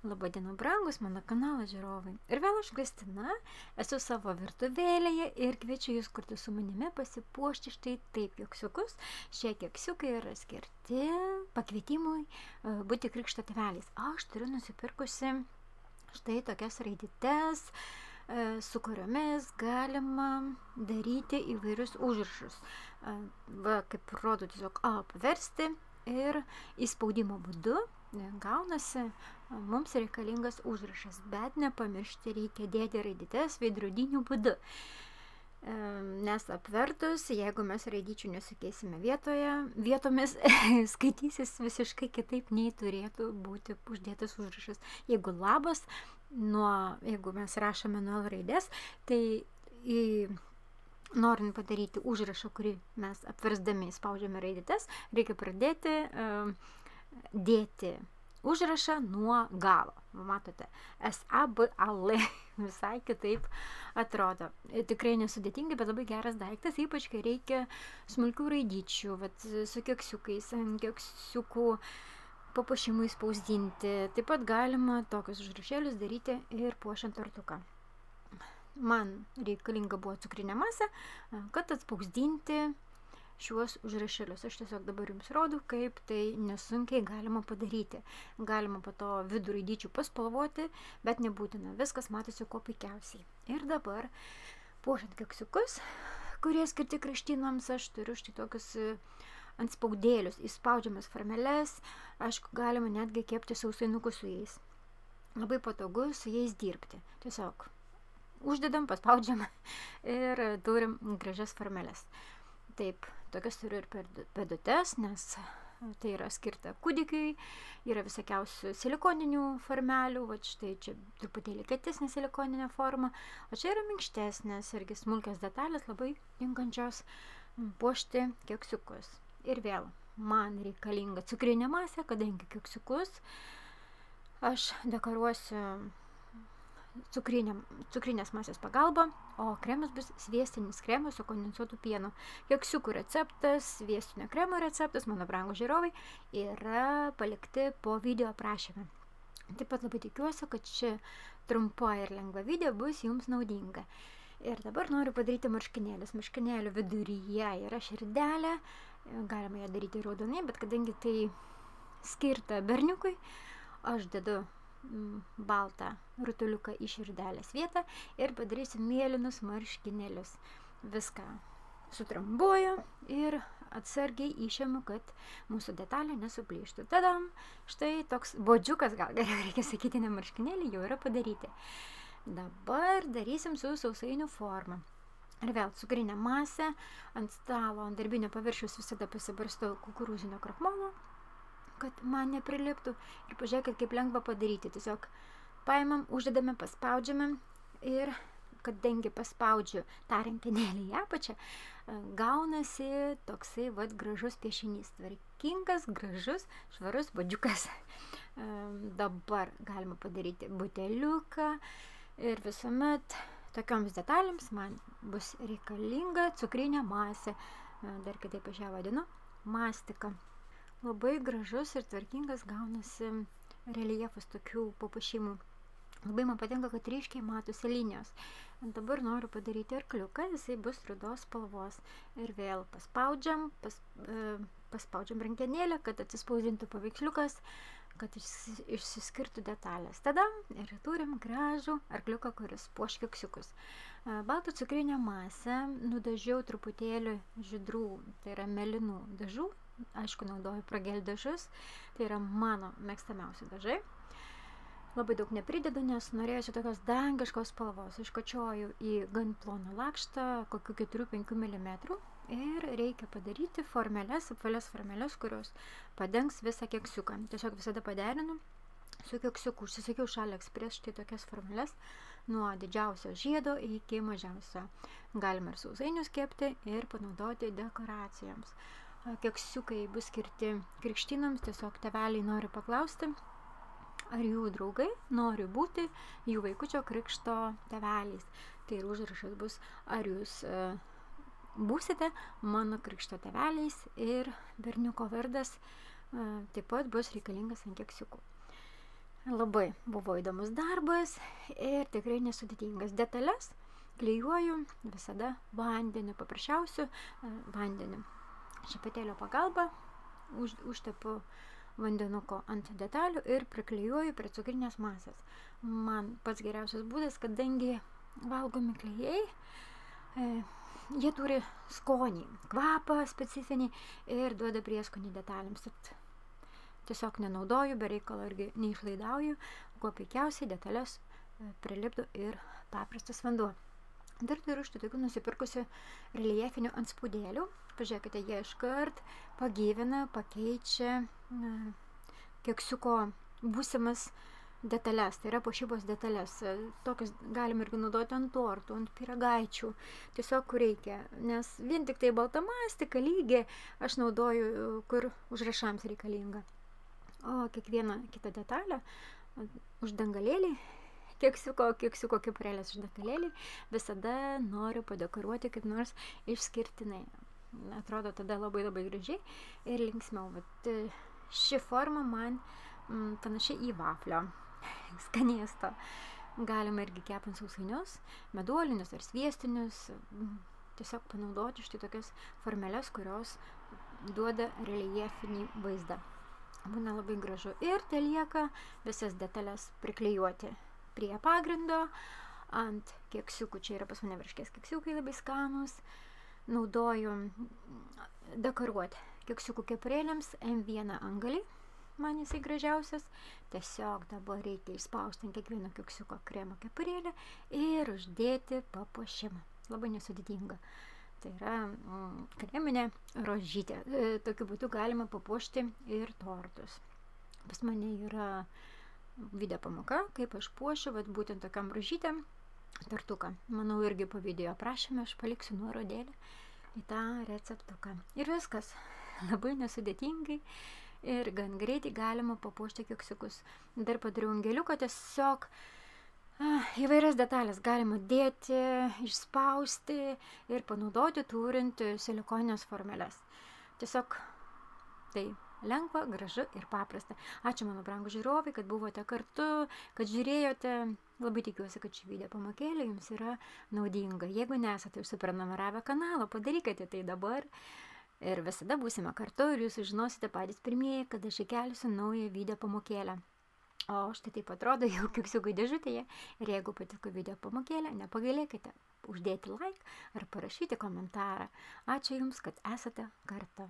Labadiena, brangus mano kanalo žiūrovai. Ir vėl aš Kristina, esu savo virtuvėlėje ir kviečiu jūs kartu su manimi pasipuošti štai taip keksiukus. Šie keksiukai yra skirti pakvietimui būti krikšto tėveliais. Aš turiu nusipirkusi štai tokias raidytes, su kuriomis galima daryti įvairius užrašus. Va, kaip rodo, tiesiog apversti ir įspaudimo būdu gaunasi mums reikalingas užrašas, bet nepamiršti reikia dėti raidytes veidrodiniu būdu. Nes apvertus, jeigu mes raidyčių nesikeisime vietomis, skaitysis visiškai kitaip nei turėtų būti uždėtas užrašas. Jeigu labas, jeigu mes rašome nuo raidės, tai norint padaryti užrašą, kurį mes apversdami spaudžiame raidytes, reikia pradėti dėti užrašą nuo galo. Matote, S-A-B-A-L visai kitaip atrodo. Tikrai nesudėtingai, bet labai geras daiktas, ypač kai reikia smulkių raidyčių, su keksiukais, ant keksiukų papuošimui spausdinti. Taip pat galima tokius užrašėlius daryti ir puošiant tortuką. Man reikalinga buvo cukrinė masė, kad atspausdinti šiuos užrašėlius. Aš tiesiog dabar jums rodau, kaip tai nesunkiai galima padaryti. Galima po to vidų raidyčių paspalvoti, bet nebūtina. Viskas matosi kuo puikiausiai. Ir dabar, puošiant keksiukus, kurie skirti kraštynams, aš turiu štai tokius antspaudėlius, įspaudžiamas formeles. Aišku, galima netgi kepti sausainukus su jais. Labai patogu su jais dirbti. Tiesiog uždedam, paspaudžiam ir turim gražias formeles. Taip, tokias turiu ir pėdutes, nes tai yra skirta kūdikiui, yra visokiausių silikoninių formelių, va štai čia truputėlį kietesnė silikoninė forma, o čia yra minkštesnės irgi smulkios detalės, labai tinkančios puošti keksiukus. Ir vėl, man reikalinga cukrinė masė, kadangi keksiukus aš dekoruosiu cukrinės masės pagalba, o kremas bus sviestinis kremas su kondensuotu pienu. Keksiukų receptas, sviestinio kremo receptas, mano brangūs žiūrovai, yra palikti po video aprašyme. Taip pat labai tikiuosi, kad ši trumpa ir lengva video bus jums naudinga. Ir dabar noriu padaryti marškinėlius. Marškinėlių viduryje yra širdelė, galima ją daryti raudonai, bet kadangi tai skirta berniukui, aš dedu baltą rutuliuką į širdelės vietą ir padarysiu mėlynus marškinėlius. Viską sutrambuoju ir atsargiai išimu, kad mūsų detalė nesuplyštų. Tadam! Štai toks bodžiukas, gal geriau reikia sakyti, ne marškinėlį, jau yra padaryti. Dabar darysim su sausainių forma. Ir vėl cukrinė masė, ant stalo, ant darbinio paviršiaus visada pasibarstau kukurūzinio krakmolo, kad man nepriliptų. Ir pažiūrėkit, kaip lengva padaryti. Tiesiog paimam, uždedame, paspaudžiame ir kadangi paspaudžiu tą rankenėlį į apačią, gaunasi toksai gražus piešinys. Tvarkingas, gražus, švarus bodžiukas. Dabar galima padaryti buteliuką ir visuomet tokioms detalėms man bus reikalinga cukrinė masė. Dar kitaip aš ją vadinu mastika. Labai gražus ir tvarkingas gaunasi reljefas tokių papuošimų. Labai man patinka, kad ryškiai matosi linijos. Dabar noriu padaryti arkliuką, jisai bus rudos spalvos. Ir vėl paspaudžiam rankenėlę, kad atsispausdintų paveiksliukas, kad išsiskirtų detalės. Tada ir turim gražų arkliuką, kuris puoš keksiukus. Baltą cukrinę masę nudažiau truputėlį žydrų, tai yra melinų dažų. Aišku, naudoju pragel dažus, tai yra mano mėgstamiausi dažai. Labai daug nepridedu, nes norėsiu tokios dangiškos spalvos. Iškočioju į gan ploną lakštą, kokių 4-5 mm. Ir reikia padaryti formeles, apvalias formeles, kurios padengs visą keksiuką. Tiesiog visada paderinu su keksiuku. Užsisakiau iš AliExpress štai tokias formeles, nuo didžiausio žiedo iki mažiausio. Galima ir sausainius kepti ir panaudoti dekoracijoms. Keksiukai bus skirti krikštynams, tiesiog tėveliai nori paklausti, ar jų draugai nori būti jų vaikučio krikšto tėveliais. Tai ir užrašas bus, ar jūs būsite mano krikšto tėveliais, ir berniuko vardas taip pat bus reikalingas ant keksiukų. Labai buvo įdomus darbas ir tikrai nesudėtingas. Detalės klijuoju visada vandeniu, paprasčiausiu vandeniu. Šepetėlio pagalba užtepu vandenuko ant detalių ir priklijuoju prie cukrinės masės. Man pats geriausias būdas, kadangi valgomi klijai, jie turi skonį, kvapą specifinį ir duoda prieskonį detalėms. Tiesiog nenaudoju, be reikalo irgi neišlaidauju, kuo puikiausiai detalės prilipdo ir paprastas vanduo. Dar turiu štai tokių nusipirkusių reljefinių antspaudėlių. Pažiūrėkite, jie iškart pagyvina, pakeičia keksiuko būsimas detalės, tai yra puošybos detalės. Tokius galim irgi naudoti ant tortų, ant pyragaičių, tiesiog kur reikia. Nes vien tik tai baltamastika lygį aš naudoju, kur užrašams reikalinga. O kiekvieną kitą detalę, uždangalėlį, keksiuko kepurėlės uždangalėlį, visada noriu padekoruoti kaip nors išskirtinai. Atrodo tada labai gražiai ir linksmiau. Ši forma man panašiai į vaflio skanėsto. Galima irgi kepant sausainius, meduolinius ar sviestinius, tiesiog panaudoti štai tokias formeles, kurios duoda reljefinį vaizdą. Būna labai gražu ir telieka visas detalės priklijuoti prie pagrindo, ant keksiukų. Čia yra pas mane varškės keksiukai labai skanus. Naudoju dekoruoti keksiukų kepurėlėms M1 angalį, man jisai gražiausias. Tiesiog dabar reikia išspausti ant kiekvieno keksiuko kremo kepurėlę ir uždėti papuošimą. Labai nesudėtinga. Tai yra kreminė rožytė. Tokiu būdu galima papuošti ir tortus. Pas mane yra video pamoka, kaip aš puošiu būtent tokiam rožytėm tortuką. Manau, irgi po video aprašyme aš paliksiu nuorodėlę į tą receptuką. Ir viskas. Labai nesudėtingai ir gan greitai galima papuošti keksiukus. Dar padariau angeliuką, tiesiog įvairias detalės galima dėti, išspausti ir panaudoti turint silikoninės formeles. Tiesiog tai lengva, gražu ir paprasta. Ačiū mano brangūs žiūrovai, kad buvote kartu, kad žiūrėjote. Labai tikiuosi, kad ši video pamokėlė jums yra naudinga. Jeigu nesate užsiprenumeravę kanalą, padarykite tai dabar. Ir visada būsime kartu ir jūs sužinosite patys pirmieji, kad aš įkelsiu naują video pamokėlę. O štai taip atrodo jau keksiukai dėžutėje. Ir jeigu patiko video pamokėlė, nepagailėkite uždėti like ar parašyti komentarą. Ačiū Jums, kad esate kartu.